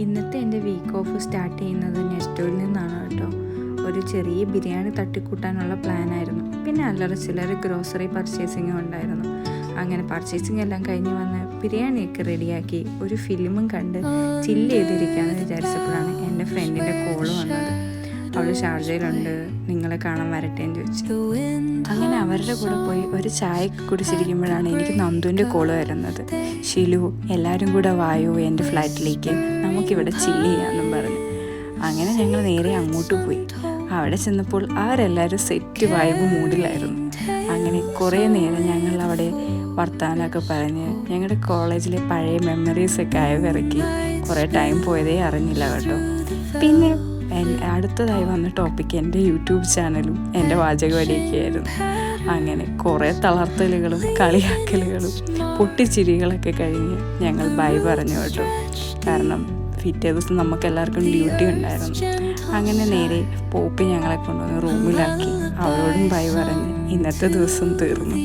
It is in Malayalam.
ഇന്നത്തെ എൻ്റെ വീക്ക് ഓഫ് സ്റ്റാർട്ട് ചെയ്യുന്നത് നെസ്റ്റോയിൽ നിന്നാണ് കേട്ടോ. ഒരു ചെറിയ ബിരിയാണി തട്ടിക്കൂട്ടാനുള്ള പ്ലാനായിരുന്നു. പിന്നെ അല്ലറ ചില്ലറ ഗ്രോസറി പർച്ചേസിങ്ങും ഉണ്ടായിരുന്നു. അങ്ങനെ പർച്ചേസിങ് എല്ലാം കഴിഞ്ഞ് വന്ന് ബിരിയാണിയൊക്കെ റെഡിയാക്കി ഒരു ഫിലിമും കണ്ട് ചില്ല് ചെയ്തിരിക്കാമെന്ന് വിചാരിച്ചപ്പോഴാണ് എൻ്റെ ഫ്രണ്ടിൻ്റെ കോള് വന്നത്. അവൾ ഷാർജയിലുണ്ട്, നിങ്ങളെ കാണാൻ വരട്ടെ എന്ന് ചോദിച്ചു. അങ്ങനെ അവരുടെ കൂടെ പോയി ഒരു ചായ കുടിച്ചിരിക്കുമ്പോഴാണ് എനിക്ക് നന്ദുവിൻ്റെ കോള് വരുന്നത്. ഷിലു, എല്ലാവരും കൂടെ വായോ എൻ്റെ ഫ്ലാറ്റിലേക്ക്, നമുക്കിവിടെ ചില്ല് ചെയ്യാമെന്നും പറഞ്ഞു. അങ്ങനെ ഞങ്ങൾ നേരെ അങ്ങോട്ട് പോയി. അവിടെ ചെന്നപ്പോൾ അവരെല്ലാവരും സെറ്റ് വൈബ് മൂഡിലായിരുന്നു. അങ്ങനെ കുറേ നേരം ഞങ്ങൾ അവിടെ വർത്താനമൊക്കെ പറഞ്ഞ് ഞങ്ങളുടെ കോളേജിലെ പഴയ മെമ്മറീസൊക്കെ അയവിറക്കി കുറേ ടൈം പോയതേ അറിഞ്ഞില്ല കേട്ടോ. പിന്നെ അടുത്തതായി വന്ന ടോപ്പിക്ക് എൻ്റെ യൂട്യൂബ് ചാനലും എൻ്റെ വാചകവടിയൊക്കെ ആയിരുന്നു. അങ്ങനെ കുറേ തളർത്തലുകളും കളിയാക്കലുകളും പൊട്ടിച്ചിരികളൊക്കെ കഴിഞ്ഞ് ഞങ്ങൾ ബൈ പറഞ്ഞു കേട്ടോ. കാരണം പിറ്റേ ദിവസം നമുക്കെല്ലാവർക്കും ഡ്യൂട്ടി ഉണ്ടായിരുന്നു. അങ്ങനെ നേരെ പോപ്പി ഞങ്ങളെ കൊണ്ടുവന്ന് റൂമിലാക്കി അവരോടും ബൈ പറഞ്ഞ് ഇന്നത്തെ ദിവസം തീർന്നു.